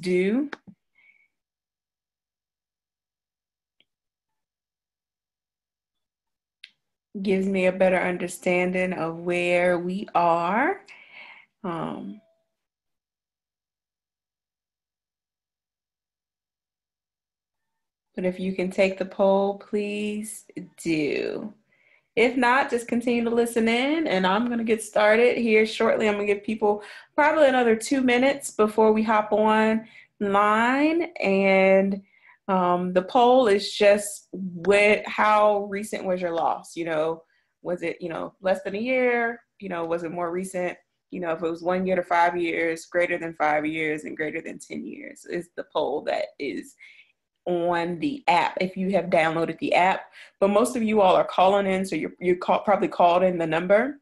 do. Gives me a better understanding of where we are. But if you can take the poll, please do. If not, just continue to listen in, and I'm going to get started here shortly. I'm going to give people probably another 2 minutes before we hop on line. And the poll is just how recent was your loss? Was it, less than a year? Was it more recent? If it was 1 year to 5 years, greater than 5 years, and greater than 10 years is the poll that is on the app if you have downloaded the app. But most of you all are calling in, so you probably called in the number.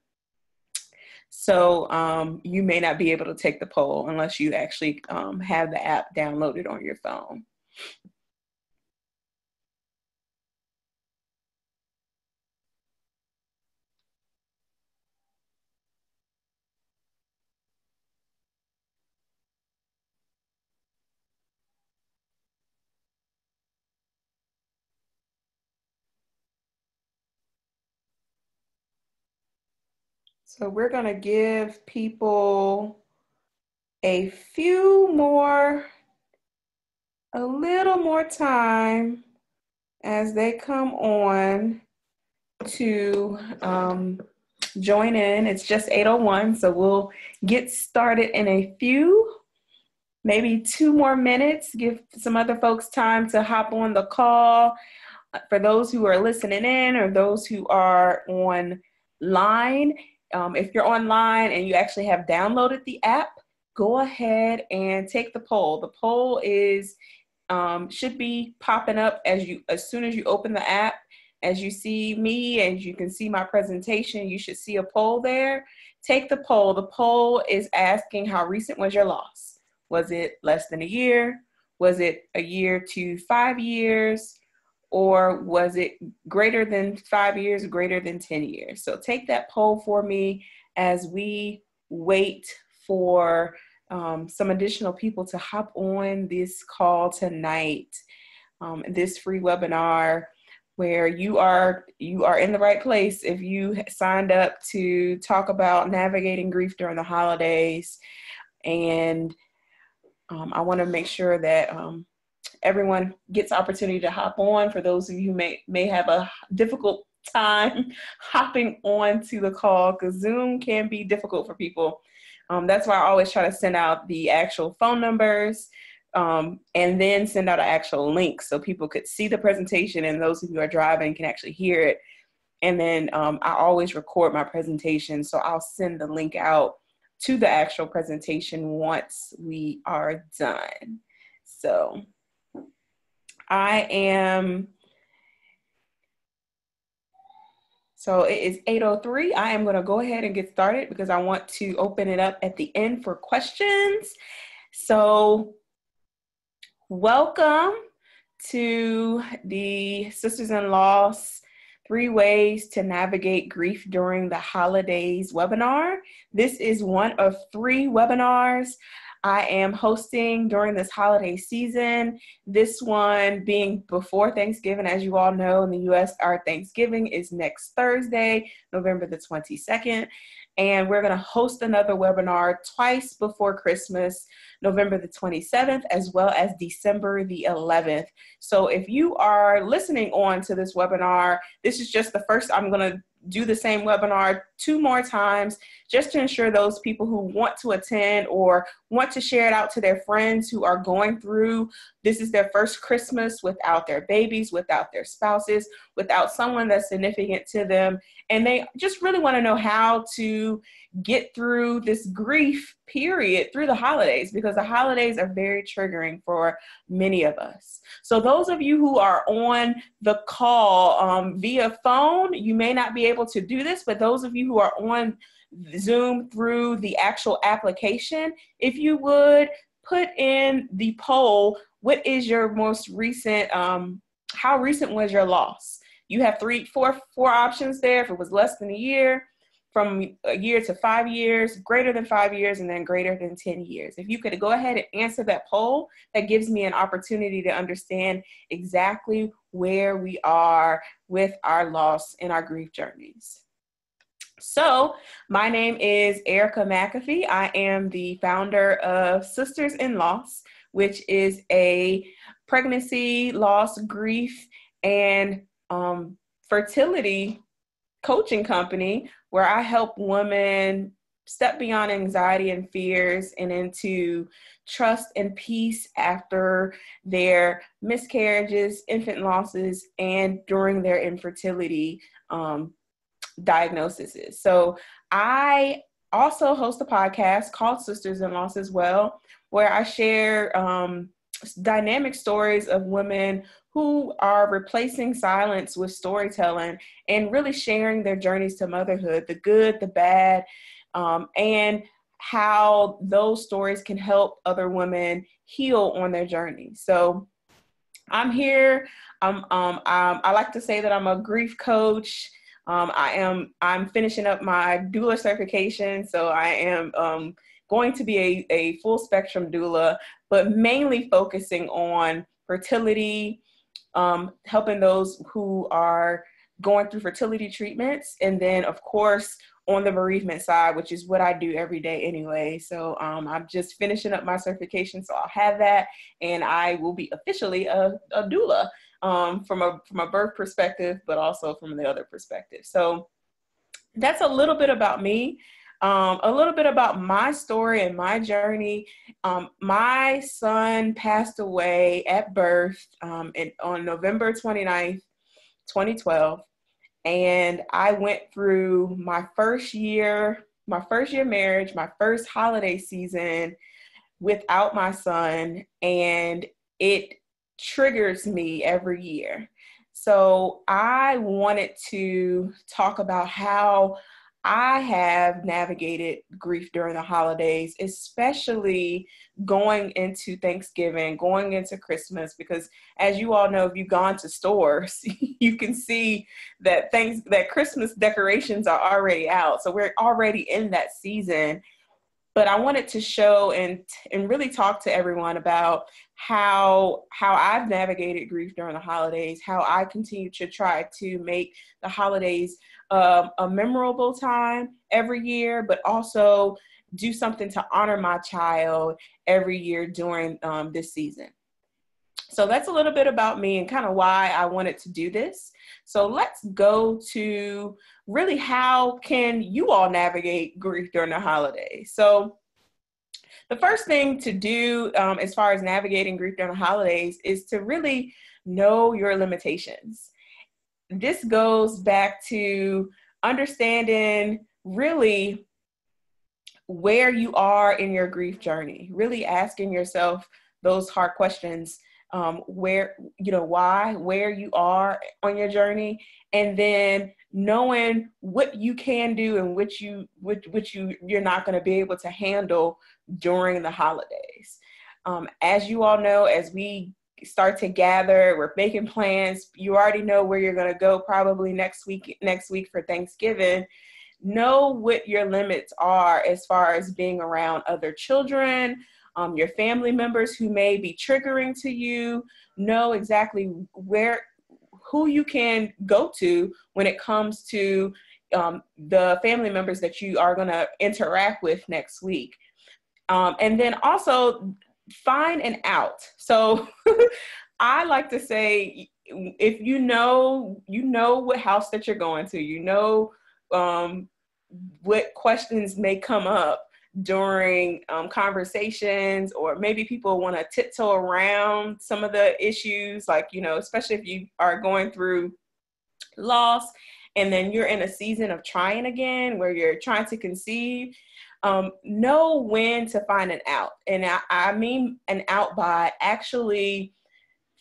So you may not be able to take the poll unless you actually have the app downloaded on your phone. So we're going to give people a little more time as they come on to join in. It's just 8:01, so we'll get started in a few, maybe 2 more minutes, give some other folks time to hop on the call. For those who are listening in or those who are online, if you're online and you actually have downloaded the app, go ahead and take the poll. The poll should be popping up as soon as you open the app. As you see me, as you can see my presentation, you should see a poll there. Take the poll. The poll is asking, how recent was your loss? Was it less than a year? Was it a year to 5 years? Or was it greater than 5 years, greater than 10 years? So take that poll for me as we wait for some additional people to hop on this call tonight, this free webinar, where you are in the right place if you signed up to talk about navigating grief during the holidays. And I want to make sure that everyone gets opportunity to hop on. For those of you who may have a difficult time hopping on to the call, because Zoom can be difficult for people. That's why I always try to send out the actual phone numbers and then send out an actual link so people could see the presentation, and those of you who are driving can actually hear it. And then I always record my presentation, so I'll send the link out to the actual presentation once we are done. So So it is 8:03. I am going to go ahead and get started because I want to open it up at the end for questions. So welcome to the Sisters in Loss 3 Ways to Navigate Grief During the Holidays webinar. This is one of 3 webinars I am hosting during this holiday season. This one being before Thanksgiving. As you all know, in the U.S., our Thanksgiving is next Thursday, November the 22nd. And we're going to host another webinar twice before Christmas, November the 27th, as well as December the 11th. So if you are listening on to this webinar, this is just the first. I'm going to do the same webinar 2 more times just to ensure those people who want to attend or want to share it out to their friends who are going through, this is their first Christmas without their babies, without their spouses, without someone that's significant to them. And they just really want to know how to get through this grief period through the holidays, because the holidays are very triggering for many of us. So those of you who are on the call via phone, you may not be able to do this, but those of you who are on Zoom through the actual application, if you would put in the poll, what is your most recent, how recent was your loss? You have four options there. If it was less than a year, from a year to 5 years, greater than 5 years, and then greater than 10 years. If you could go ahead and answer that poll, that gives me an opportunity to understand exactly where we are with our loss and our grief journeys. So my name is Erica McAfee. I am the founder of Sisters in Loss, which is a pregnancy, loss, grief, and fertility coaching company where I help women step beyond anxiety and fears and into trust and peace after their miscarriages, infant losses, and during their infertility diagnoses. So I also host a podcast called Sisters in Loss as well, where I share dynamic stories of women who are replacing silence with storytelling and really sharing their journeys to motherhood, the good, the bad, and how those stories can help other women heal on their journey. So I'm here. I like to say that I'm a grief coach. I'm finishing up my doula certification, so I am going to be a full spectrum doula, but mainly focusing on fertility, helping those who are going through fertility treatments, and then of course on the bereavement side, which is what I do every day anyway. So I'm just finishing up my certification, so I'll have that, and I will be officially a doula from a birth perspective, but also from the other perspective. So that's a little bit about me. A little bit about my story and my journey. My son passed away at birth on November 29th, 2012. And I went through my first year marriage, my first holiday season without my son, and it triggers me every year. So I wanted to talk about how I have navigated grief during the holidays, especially going into Thanksgiving, going into Christmas, because as you all know, if you've gone to stores, you can see that Christmas decorations are already out. So we're already in that season. But I wanted to show and really talk to everyone about how I've navigated grief during the holidays, how I continue to try to make the holidays a memorable time every year, but also do something to honor my child every year during this season. So that's a little bit about me and kind of why I wanted to do this. So let's go to really how can you all navigate grief during the holidays. So the first thing to do as far as navigating grief during the holidays is to really know your limitations. This goes back to understanding really where you are in your grief journey, really asking yourself those hard questions. Where you are on your journey, and then knowing what you can do and which you're not going to be able to handle during the holidays. As you all know, as we start to gather, we're making plans. You already know where you're going to go probably next week for Thanksgiving. Know what your limits are as far as being around other children, your family members who may be triggering to you. Know exactly who you can go to when it comes to the family members that you are going to interact with next week. And then also find an out. So I like to say, if you know what house that you're going to, what questions may come up during conversations, or maybe people want to tiptoe around some of the issues, like, especially if you are going through loss and then you're in a season of trying again where you're trying to conceive. Know when to find an out. And I mean an out by actually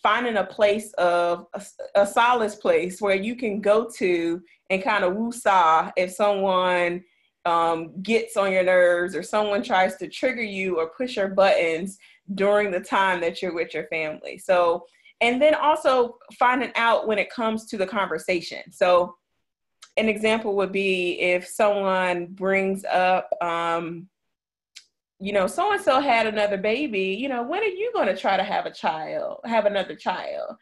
finding a place of a solace place where you can go to and kind of woo-saw if someone gets on your nerves or someone tries to trigger you or push your buttons during the time that you're with your family. So, and then also finding out when it comes to the conversation. So an example would be if someone brings up, so-and-so had another baby, when are you going to try to have another child?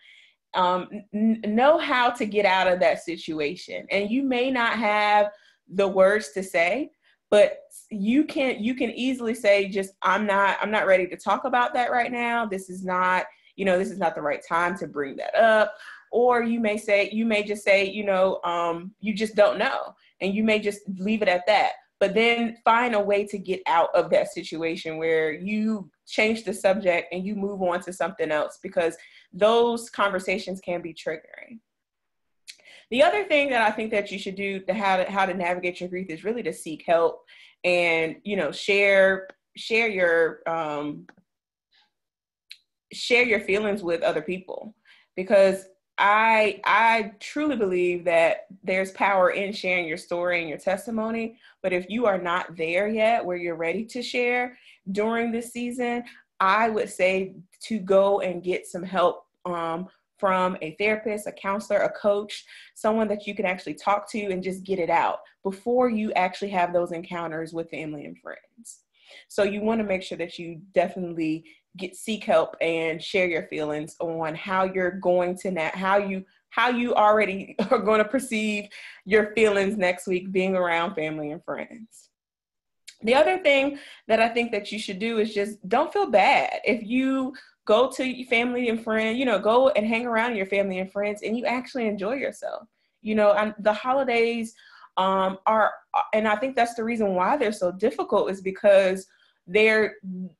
Know how to get out of that situation. And you may not have the words to say, but you can easily say, just, I'm not ready to talk about that right now. This is not the right time to bring that up. Or you may just say, you just don't know. And you may just leave it at that. But then find a way to get out of that situation where you change the subject and you move on to something else, because those conversations can be triggering. The other thing that I think that you should do to how to navigate your grief is really to seek help and, share your feelings with other people, because I truly believe that there's power in sharing your story and your testimony. But if you are not there yet where you're ready to share during this season, I would say to go and get some help from a therapist, a counselor, a coach, someone that you can actually talk to and just get it out before you actually have those encounters with family and friends. So you want to make sure that you definitely seek help and share your feelings on how you're going to how you already are going to perceive your feelings next week being around family and friends. The other thing that I think that you should do is just don't feel bad if you go to your family and friends, go and hang around your family and friends and you actually enjoy yourself. The holidays are, and I think that's the reason why they're so difficult, is because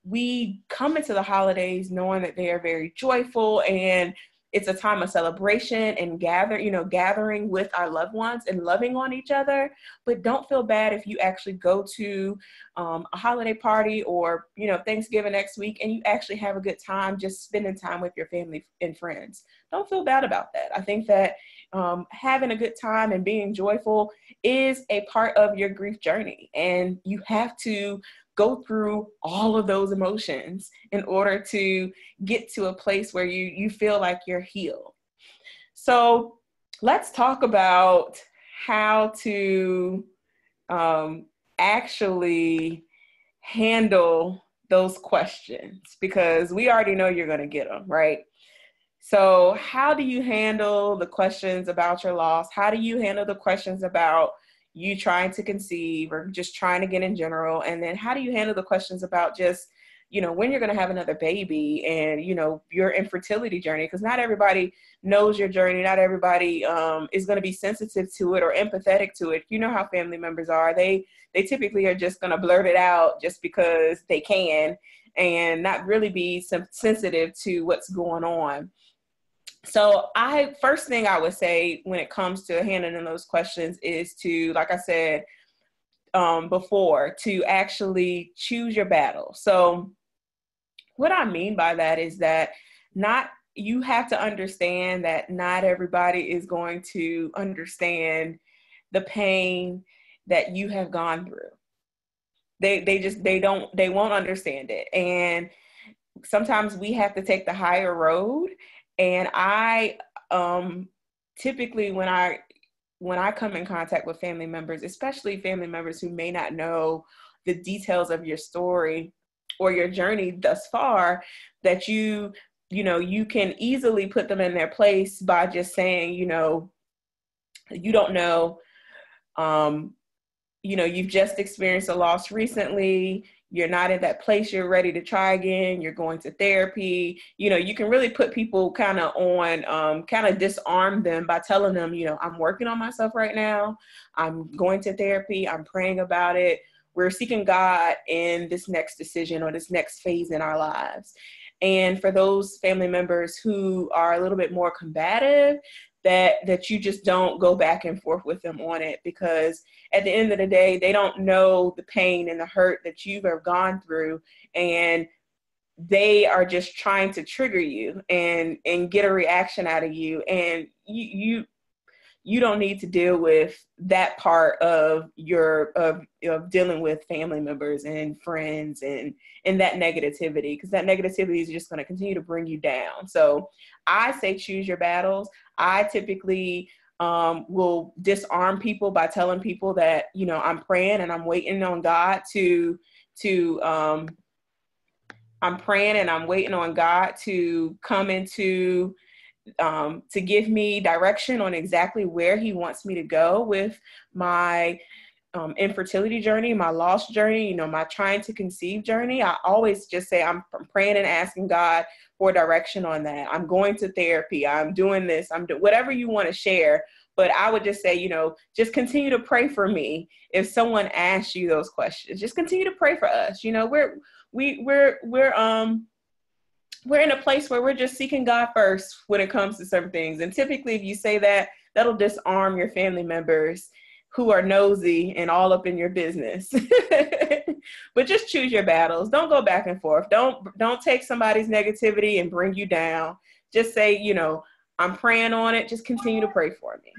we come into the holidays knowing that they are very joyful and it's a time of celebration and gathering with our loved ones and loving on each other. But don't feel bad if you actually go to a holiday party or, Thanksgiving next week and you actually have a good time just spending time with your family and friends. Don't feel bad about that. I think that having a good time and being joyful is a part of your grief journey. And you have to go through all of those emotions in order to get to a place where you feel like you're healed. So let's talk about how to actually handle those questions, because we already know you're going to get them, right? So how do you handle the questions about your loss? How do you handle the questions about you trying to conceive or just trying to get in general? And then how do you handle the questions about just, when you're going to have another baby and, your infertility journey? Because not everybody knows your journey. Not everybody is going to be sensitive to it or empathetic to it. You know how family members are. They typically are just going to blurt it out just because they can and not really be sensitive to what's going on. So first thing I would say when it comes to handling those questions is to, like I said before, to actually choose your battle. So what I mean by that is that you have to understand that not everybody is going to understand the pain that you have gone through. They won't understand it. And sometimes we have to take the higher road. And I typically, when I come in contact with family members, especially family members who may not know the details of your story or your journey thus far, that you can easily put them in their place by just saying, you don't know, you've just experienced a loss recently. You're not in that place you're ready to try again. You're going to therapy. You can really put people kind of disarm them by telling them, I'm working on myself right now. I'm going to therapy. I'm praying about it. We're seeking God in this next decision or this next phase in our lives. And for those family members who are a little bit more combative, that you just don't go back and forth with them on it, because at the end of the day, they don't know the pain and the hurt that you have gone through, and they are just trying to trigger you and get a reaction out of you. And you don't need to deal with that part of dealing with family members and friends and that negativity, because that negativity is just going to continue to bring you down. So I say choose your battles. I typically will disarm people by telling people that, you know, I'm praying and I'm waiting on God I'm praying and I'm waiting on God to come into, to give me direction on exactly where he wants me to go with my infertility journey, my loss journey, you know, my trying to conceive journey. I always just say I'm praying and asking God for direction on that. I'm going to therapy. I'm doing this. Whatever you want to share. But I would just say, you know, just continue to pray for me. If someone asks you those questions, just continue to pray for us. You know, we're in a place where we're just seeking God first when it comes to certain things. And typically, if you say that, that'll disarm your family members who are nosy and all up in your business. But just choose your battles. Don't go back and forth. Don't take somebody's negativity and bring you down. Just say, you know, I'm praying on it. Just continue to pray for me.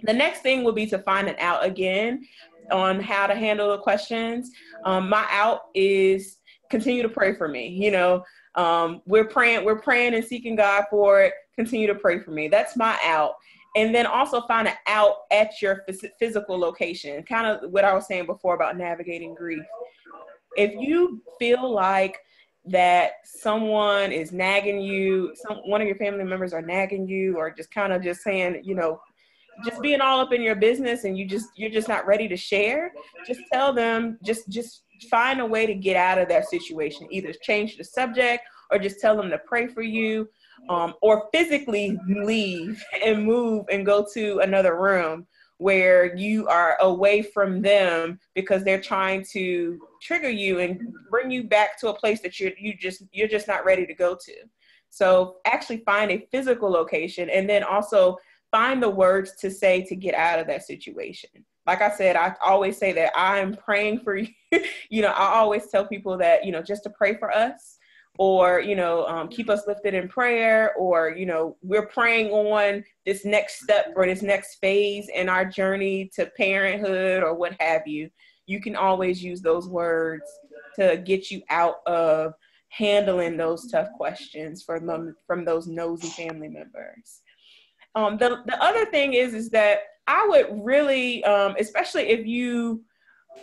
The next thing will be to find an out again on how to handle the questions. My out is continue to pray for me. You know, we're praying and seeking God for it. Continue to pray for me. That's my out. And then also find an out at your physical location. Kind of what I was saying before about navigating grief. If you feel like that someone is nagging you, one of your family members are nagging you, or just kind of just saying, you know, just being all up in your business and you're just not ready to share, just tell them, just find a way to get out of that situation. Either change the subject or just tell them to pray for you, or physically leave and move and go to another room where you are away from them because they're trying to trigger you and bring you back to a place that you're just not ready to go to. So actually find a physical location, and then also find the words to say to get out of that situation. Like I said, I always say that I'm praying for you. You know, I always tell people that, you know, just to pray for us, or, you know, keep us lifted in prayer, or, you know, we're praying on this next step or this next phase in our journey to parenthood or what have you. You can always use those words to get you out of handling those tough questions from those nosy family members. The other thing is that I would really, especially if you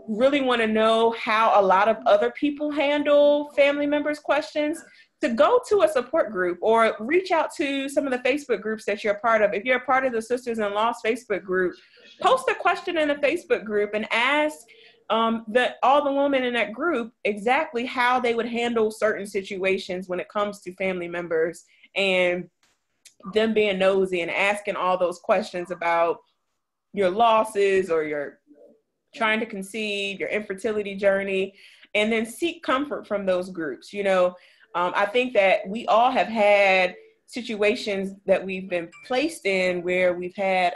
really want to know how a lot of other people handle family members' questions, to go to a support group or reach out to some of the Facebook groups that you're a part of. If you're a part of the Sisters in Loss Facebook group, post a question in the Facebook group and ask all the women in that group exactly how they would handle certain situations when it comes to family members and them being nosy and asking all those questions about your losses or your trying to conceive, your infertility journey, and then seek comfort from those groups. You know, I think that we all have had situations that we've been placed in where we've had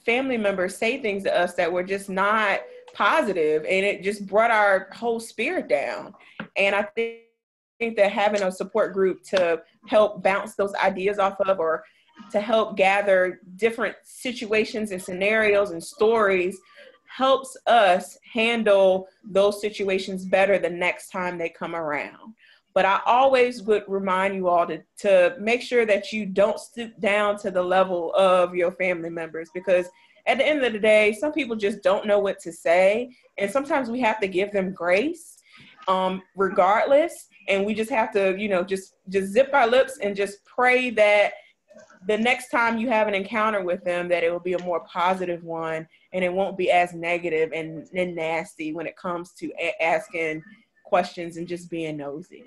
family members say things to us that were just not positive, and it just brought our whole spirit down. And I think that having a support group to help bounce those ideas off of, or to help gather different situations and scenarios and stories, helps us handle those situations better the next time they come around. But I always would remind you all to make sure that you don't stoop down to the level of your family members, because at the end of the day, some people just don't know what to say. And sometimes we have to give them grace, regardless. And we just have to, you know, just zip our lips and just pray that the next time you have an encounter with them, that it will be a more positive one, and it won't be as negative and nasty when it comes to asking questions and just being nosy.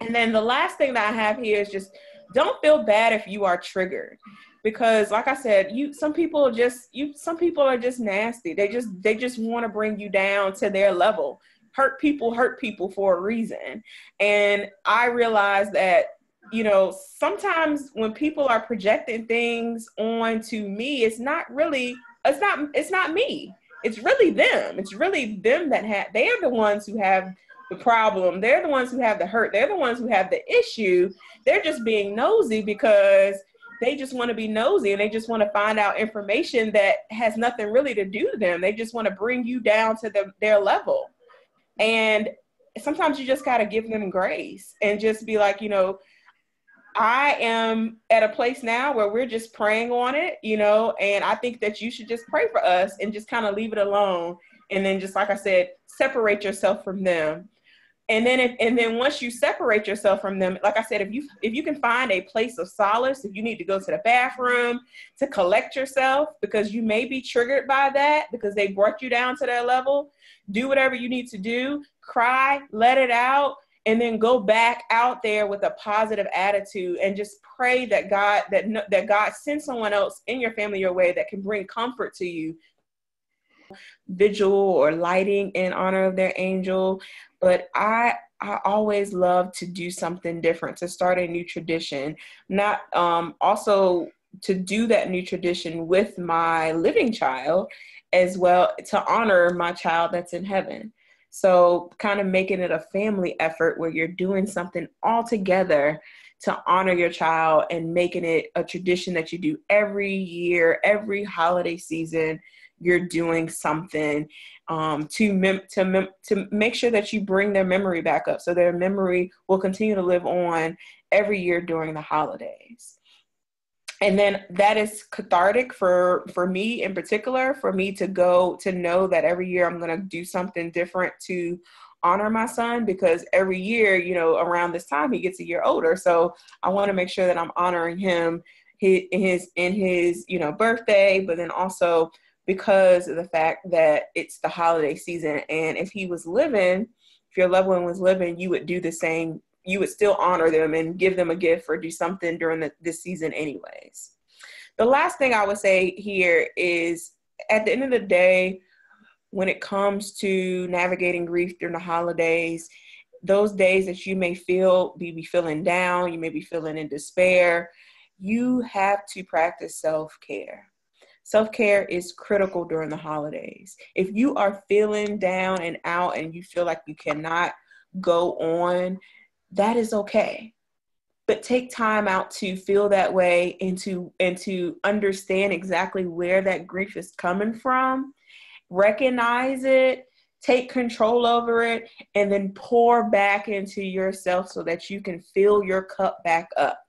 And then the last thing that I have here is just don't feel bad if you are triggered, because like I said, some people are just nasty. They just want to bring you down to their level. Hurt people for a reason. And I realize that, you know, sometimes when people are projecting things onto me, it's not me. It's really them. It's really them they're the ones who have the problem. They're the ones who have the hurt. They're the ones who have the issue. They're just being nosy because they just want to be nosy, and they just want to find out information that has nothing really to do with them. They just want to bring you down to their level. And sometimes you just got to give them grace and just be like, you know, I am at a place now where we're just praying on it, you know, and I think that you should just pray for us and just kind of leave it alone. And then just like I said, separate yourself from them. And then once you separate yourself from them, like I said, if you can find a place of solace, if you need to go to the bathroom to collect yourself because you may be triggered by that because they brought you down to their level, do whatever you need to do, cry, let it out, and then go back out there with a positive attitude and just pray that God sends someone else in your family your way that can bring comfort to you. Vigil or lighting in honor of their angel. But I always love to do something different, to start a new tradition, not also to do that new tradition with my living child as well, to honor my child that's in heaven. So kind of making it a family effort where you're doing something all together to honor your child and making it a tradition that you do every year, every holiday season. You're doing something to make sure that you bring their memory back up, so their memory will continue to live on every year during the holidays. And then that is cathartic for me in particular, for me to know that every year I'm going to do something different to honor my son, because every year, you know, around this time he gets a year older. So I want to make sure that I'm honoring him in his, you know, birthday, but then also because of the fact that it's the holiday season. And if your loved one was living, you would do the same. You would still honor them and give them a gift or do something during this season anyways. The last thing I would say here is, at the end of the day, when it comes to navigating grief during the holidays, those days that you may be feeling down, you may be feeling in despair, you have to practice self-care. Self-care is critical during the holidays. If you are feeling down and out and you feel like you cannot go on, that is okay. But take time out to feel that way and to understand exactly where that grief is coming from. Recognize it, take control over it, and then pour back into yourself so that you can fill your cup back up.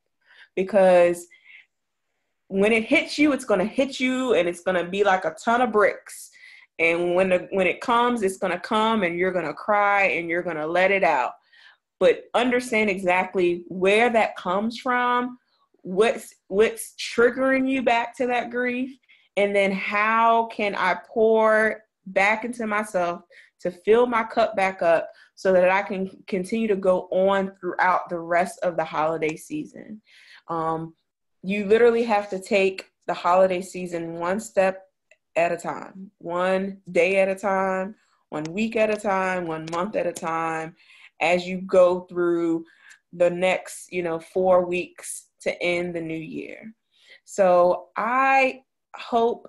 Because when it hits you, it's going to hit you and it's going to be like a ton of bricks. And when it comes, it's going to come and you're going to cry and you're going to let it out. But understand exactly where that comes from, what's triggering you back to that grief, and then how can I pour back into myself to fill my cup back up so that I can continue to go on throughout the rest of the holiday season. You literally have to take the holiday season one step at a time, one day at a time, 1 week at a time, 1 month at a time, as you go through the next, 4 weeks to end the new year. So I hope,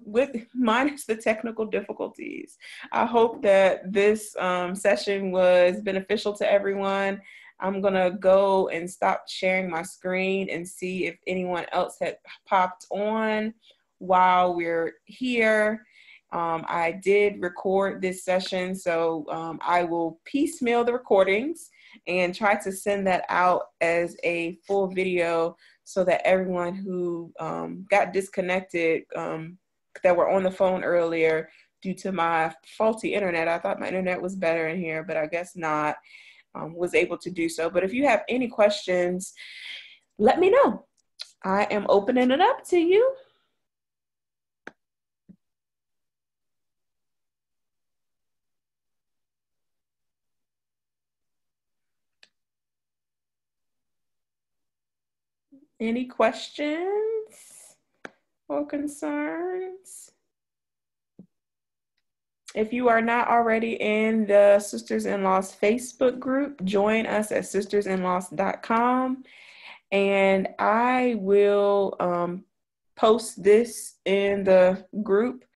with minus the technical difficulties, I hope that this session was beneficial to everyone. I'm going to go and stop sharing my screen and see if anyone else had popped on while we're here. I did record this session, so I will piecemeal the recordings and try to send that out as a full video so that everyone who got disconnected, that were on the phone earlier due to my faulty internet — I thought my internet was better in here, but I guess not — was able to do so. But if you have any questions, let me know. I am opening it up to you. Any questions or concerns? If you are not already in the Sisters-in-Laws Facebook group, join us at sistersinlaws.com. And I will post this in the group